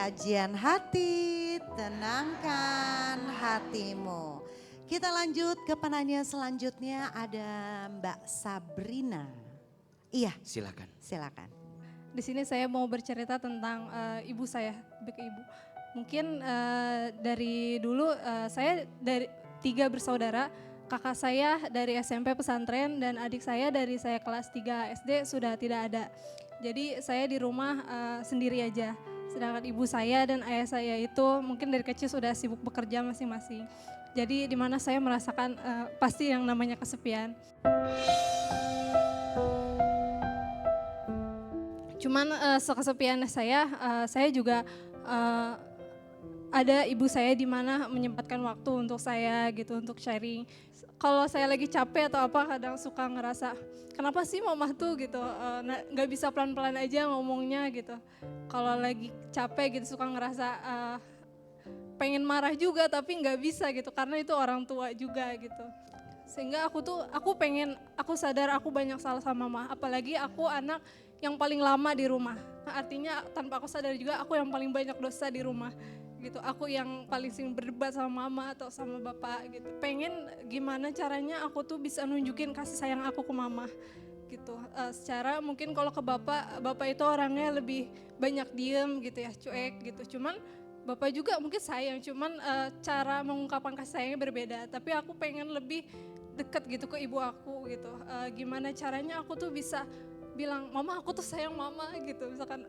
kajian hati, tenangkan hatimu. Kita lanjut ke penanya selanjutnya, ada Mbak Sabrina. Iya, Silakan. silakan. Di sini saya mau bercerita tentang ibu saya, lebih ke ibu. Mungkin dari dulu saya dari 3 bersaudara, kakak saya dari SMP pesantren dan adik saya dari saya kelas 3 SD sudah tidak ada. Jadi saya di rumah sendiri aja. Sedangkan ibu saya dan ayah saya itu mungkin dari kecil sudah sibuk bekerja masing-masing. Jadi di mana saya merasakan pasti yang namanya kesepian. Cuman sekesepian saya juga ada ibu saya di mana menyempatkan waktu untuk saya gitu, untuk sharing. Kalau saya lagi capek atau apa kadang suka ngerasa, kenapa sih mama tuh gitu, nggak bisa pelan-pelan aja ngomongnya gitu. Kalau lagi capek gitu suka ngerasa pengen marah juga tapi nggak bisa gitu, karena itu orang tua juga gitu. Sehingga aku sadar aku banyak salah sama mama, apalagi aku anak yang paling lama di rumah. Artinya tanpa aku sadar juga aku yang paling banyak dosa di rumah gitu. Aku yang paling sering berdebat sama mama atau sama bapak gitu. Pengen gimana caranya aku tuh bisa nunjukin kasih sayang aku ke mama gitu. Secara mungkin kalau ke bapak itu orangnya lebih banyak diem gitu ya, cuek gitu. Cuman bapak juga mungkin sayang, cuman cara mengungkapkan kasih sayangnya berbeda. Tapi aku pengen lebih deket gitu ke ibu aku gitu. Gimana caranya aku tuh bisa bilang, mama aku tuh sayang mama gitu. Misalkan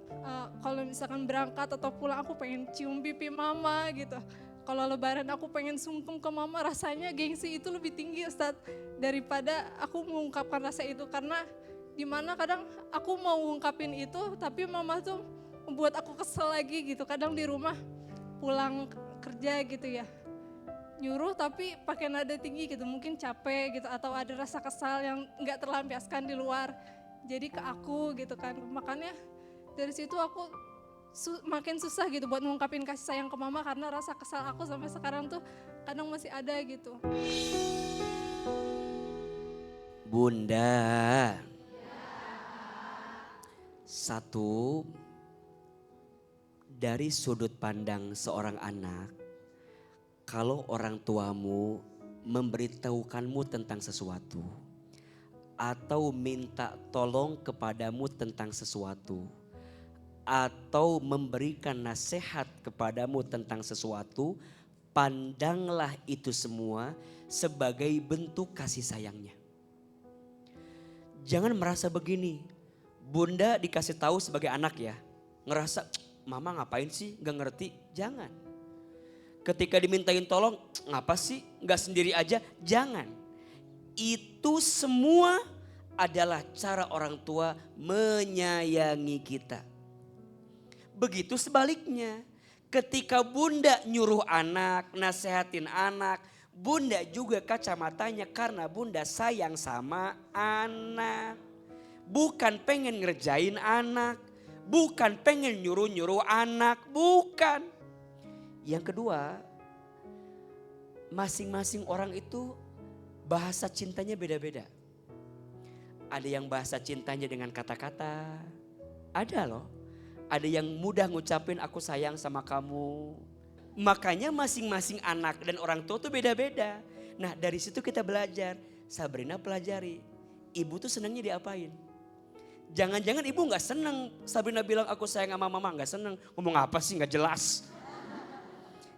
kalau misalkan berangkat atau pulang aku pengen cium pipi mama gitu. Kalau lebaran aku pengen sungkem ke mama, rasanya gengsi itu lebih tinggi Ustadz daripada aku mengungkapkan rasa itu. Karena dimana kadang aku mau ngungkapin itu tapi mama tuh membuat aku kesel lagi gitu. Kadang di rumah pulang kerja gitu ya, nyuruh tapi pakai nada tinggi gitu, mungkin capek gitu atau ada rasa kesal yang nggak terlampiaskan di luar. Jadi ke aku gitu kan, makanya dari situ aku makin susah gitu buat mengungkapin kasih sayang ke mama karena rasa kesal aku sampai sekarang tuh kadang masih ada gitu. Bunda, satu, dari sudut pandang seorang anak, kalau orang tuamu memberitahukanmu tentang sesuatu atau minta tolong kepadamu tentang sesuatu atau memberikan nasihat kepadamu tentang sesuatu, pandanglah itu semua sebagai bentuk kasih sayangnya. Jangan merasa begini, bunda dikasih tahu sebagai anak ya, ngerasa mama ngapain sih gak ngerti, jangan. Ketika dimintain tolong, ngapa sih gak sendiri aja, jangan. Itu semua adalah cara orang tua menyayangi kita. Begitu sebaliknya, ketika bunda nyuruh anak, nasehatin anak, bunda juga kacamatanya karena bunda sayang sama anak. Bukan pengen ngerjain anak, bukan pengen nyuruh-nyuruh anak, bukan. Yang kedua, masing-masing orang itu bahasa cintanya beda-beda. Ada yang bahasa cintanya dengan kata-kata, ada loh. Ada yang mudah ngucapin aku sayang sama kamu. Makanya masing-masing anak dan orang tua tuh beda-beda. Nah dari situ kita belajar, Sabrina pelajari, ibu tuh senangnya diapain. Jangan-jangan ibu gak senang Sabrina bilang aku sayang sama mama, gak senang. Ngomong apa sih gak jelas.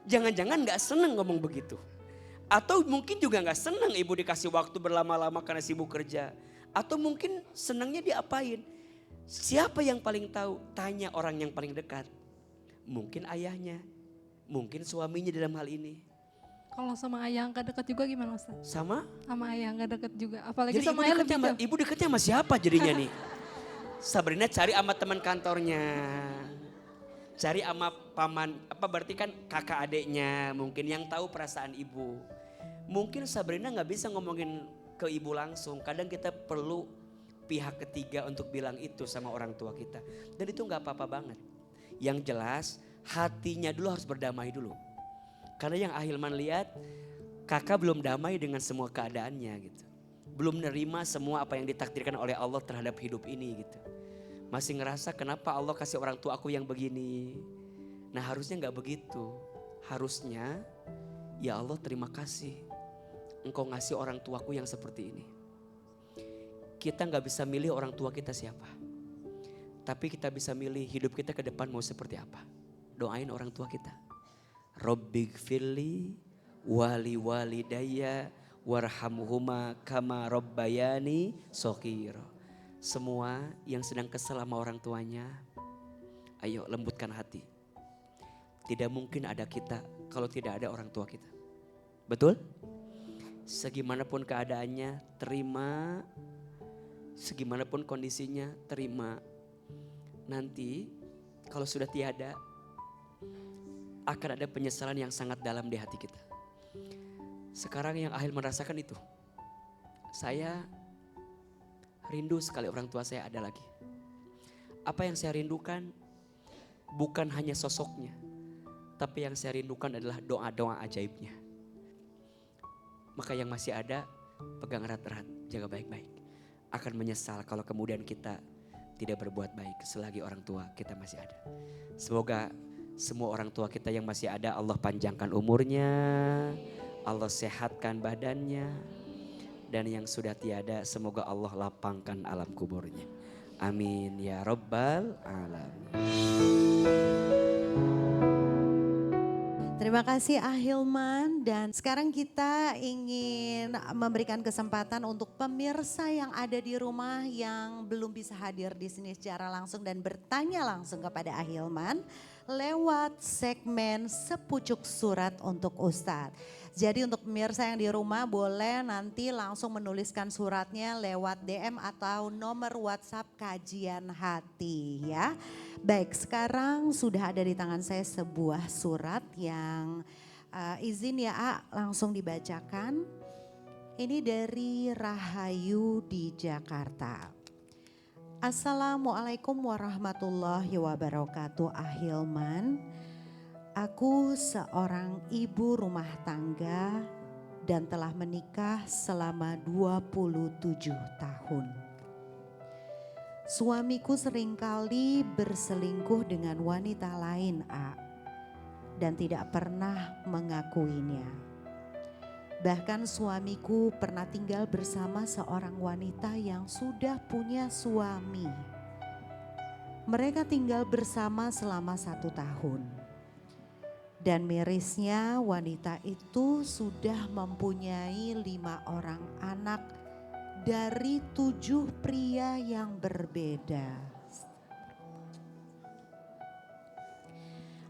Jangan-jangan gak senang ngomong begitu. Atau mungkin juga gak senang ibu dikasih waktu berlama-lama karena sibuk kerja. Atau mungkin senangnya diapain. Siapa yang paling tahu? Tanya orang yang paling dekat. Mungkin ayahnya, mungkin suaminya dalam hal ini. Kalau sama ayah nggak deket juga gimana Ustaz? Sama? Sama ayah nggak deket juga, apalagi Jadi sama ayah lebih jauh. ibu deketnya sama siapa jadinya nih? Sabrina cari sama teman kantornya. Cari sama paman, apa berarti kan kakak adeknya mungkin yang tahu perasaan ibu. Mungkin Sabrina gak bisa ngomongin ke ibu langsung. Kadang kita perlu pihak ketiga untuk bilang itu sama orang tua kita. Dan itu gak apa-apa banget. Yang jelas hatinya dulu harus berdamai dulu. Karena yang Ahilman lihat kakak belum damai dengan semua keadaannya gitu. Belum nerima semua apa yang ditakdirkan oleh Allah terhadap hidup ini gitu. Masih ngerasa kenapa Allah kasih orang tua aku yang begini. Nah harusnya nggak begitu. Harusnya, ya Allah terima kasih. Engkau ngasih orang tuaku yang seperti ini. Kita nggak bisa milih orang tua kita siapa. Tapi kita bisa milih hidup kita ke depan mau seperti apa. Doain orang tua kita. Rabbighfirli wali walidayya warhamhuma kama rabbayani shaghira. Semua yang sedang kesel sama orang tuanya, ayo lembutkan hati. Tidak mungkin ada kita kalau tidak ada orang tua kita. Betul? Segimanapun keadaannya, terima. Segimanapun kondisinya, terima. Nanti kalau sudah tiada, akan ada penyesalan yang sangat dalam di hati kita. Sekarang yang Ahil merasakan itu. Saya rindu sekali orang tua saya ada lagi. Apa yang saya rindukan bukan hanya sosoknya, tapi yang saya rindukan adalah doa-doa ajaibnya. Maka yang masih ada, pegang erat-erat, jaga baik-baik. Akan menyesal kalau kemudian kita tidak berbuat baik selagi orang tua kita masih ada. Semoga semua orang tua kita yang masih ada Allah panjangkan umurnya, Allah sehatkan badannya, dan yang sudah tiada semoga Allah lapangkan alam kuburnya. Amin ya Rabbal Alamin. Terima kasih Ahilman, dan sekarang kita ingin memberikan kesempatan untuk pemirsa yang ada di rumah yang belum bisa hadir di sini secara langsung dan bertanya langsung kepada Ahilman lewat segmen Sepucuk Surat untuk Ustadz. Jadi untuk pemirsa yang di rumah boleh nanti langsung menuliskan suratnya lewat DM atau nomor WhatsApp Kajian Hati ya. Baik, sekarang sudah ada di tangan saya sebuah surat yang izin ya A langsung dibacakan. Ini dari Rahayu di Jakarta. Assalamualaikum warahmatullahi wabarakatuh Ahilman. Aku seorang ibu rumah tangga dan telah menikah selama 27 tahun. Suamiku seringkali berselingkuh dengan wanita lain A, dan tidak pernah mengakuinya. Bahkan suamiku pernah tinggal bersama seorang wanita yang sudah punya suami. Mereka tinggal bersama selama 1 tahun. Dan mirisnya wanita itu sudah mempunyai 5 orang anak dari 7 pria yang berbeda.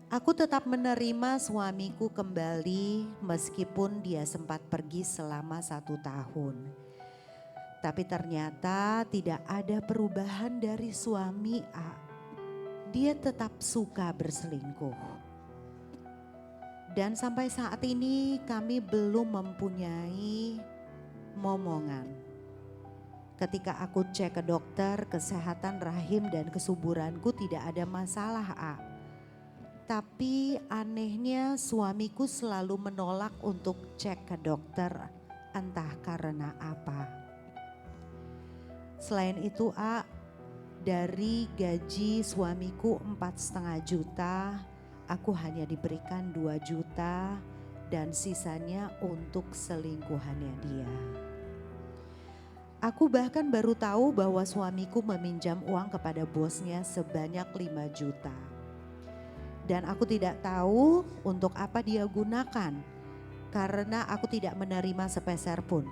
Aku tetap menerima suamiku kembali meskipun dia sempat pergi selama 1 tahun. Tapi ternyata tidak ada perubahan dari suami A. Dia tetap suka berselingkuh. Dan sampai saat ini kami belum mempunyai momongan. Ketika aku cek ke dokter, kesehatan rahim dan kesuburanku tidak ada masalah A. Tapi anehnya suamiku selalu menolak untuk cek ke dokter, entah karena apa. Selain itu A, dari gaji suamiku 4,5 juta, aku hanya diberikan 2 juta dan sisanya untuk selingkuhannya dia. Aku bahkan baru tahu bahwa suamiku meminjam uang kepada bosnya sebanyak 5 juta. Dan aku tidak tahu untuk apa dia gunakan karena aku tidak menerima sepeser pun.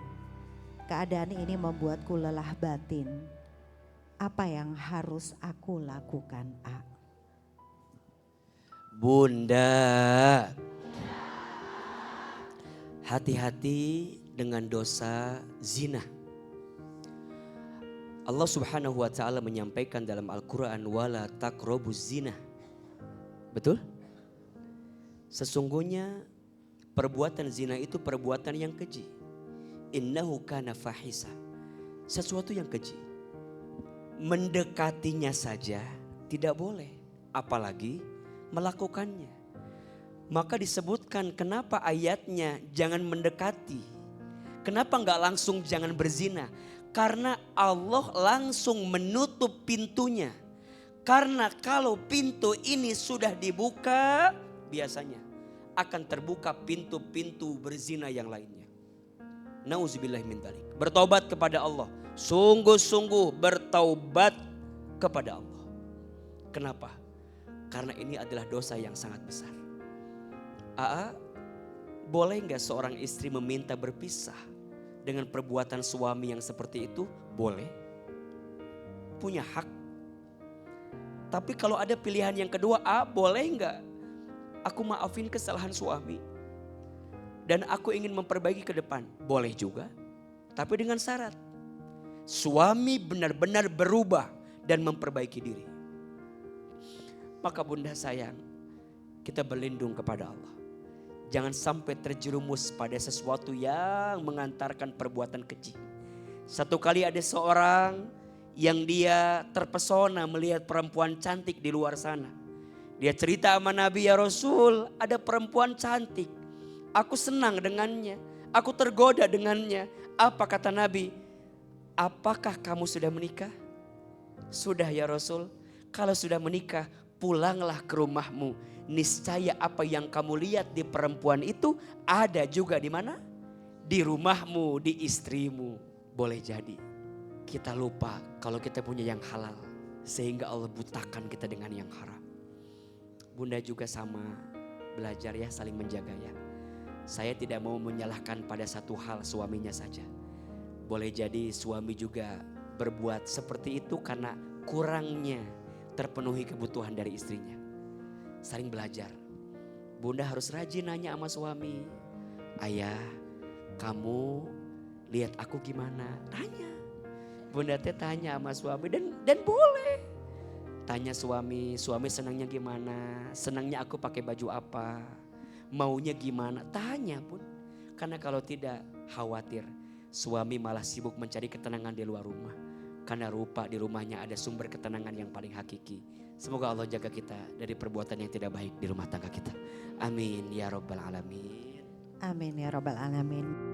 Keadaan ini membuatku lelah batin. Apa yang harus aku lakukan A? Bunda, hati-hati dengan dosa zina. Allah Subhanahu wa taala menyampaikan dalam Al-Qur'an wala taqrabuz zina. Betul? Sesungguhnya perbuatan zina itu perbuatan yang keji. Innahu kana fahisa. Sesuatu yang keji. Mendekatinya saja tidak boleh, apalagi melakukannya. Maka disebutkan kenapa ayatnya jangan mendekati. Kenapa enggak langsung jangan berzina? Karena Allah langsung menutup pintunya. Karena kalau pintu ini sudah dibuka, biasanya akan terbuka pintu-pintu berzina yang lainnya. Nauzubillah min dzalik. Bertobat kepada Allah. Sungguh-sungguh bertaubat kepada Allah. Kenapa? Karena ini adalah dosa yang sangat besar. Boleh nggak seorang istri meminta berpisah dengan perbuatan suami yang seperti itu? Boleh. Punya hak. Tapi kalau ada pilihan yang kedua, boleh nggak aku maafin kesalahan suami dan aku ingin memperbaiki ke depan? Boleh juga. Tapi dengan syarat suami benar-benar berubah dan memperbaiki diri. Maka bunda sayang, kita berlindung kepada Allah. Jangan sampai terjerumus pada sesuatu yang mengantarkan perbuatan keji. Satu kali ada seorang yang dia terpesona melihat perempuan cantik di luar sana. Dia cerita sama Nabi, ya Rasul, ada perempuan cantik. Aku senang dengannya, aku tergoda dengannya. Apa kata Nabi? Apakah kamu sudah menikah? Sudah ya Rasul. Kalau sudah menikah, pulanglah ke rumahmu. Niscaya apa yang kamu lihat di perempuan itu ada juga di mana? Di rumahmu, di istrimu. Boleh jadi kita lupa kalau kita punya yang halal, sehingga Allah butakan kita dengan yang haram. Bunda juga sama, belajar ya, saling menjaga ya. Saya tidak mau menyalahkan pada satu hal suaminya saja. Boleh jadi suami juga berbuat seperti itu karena kurangnya terpenuhi kebutuhan dari istrinya. Saling belajar. Bunda harus rajin nanya sama suami. Ayah, kamu lihat aku gimana? Tanya. Bunda teh tanya sama suami dan boleh. Tanya suami senangnya gimana? Senangnya aku pakai baju apa? Maunya gimana? Tanya pun. Karena kalau tidak, khawatir suami malah sibuk mencari ketenangan di luar rumah. Karena rupa di rumahnya ada sumber ketenangan yang paling hakiki. Semoga Allah jaga kita dari perbuatan yang tidak baik di rumah tangga kita. Amin ya rabbal alamin. Amin ya rabbal alamin.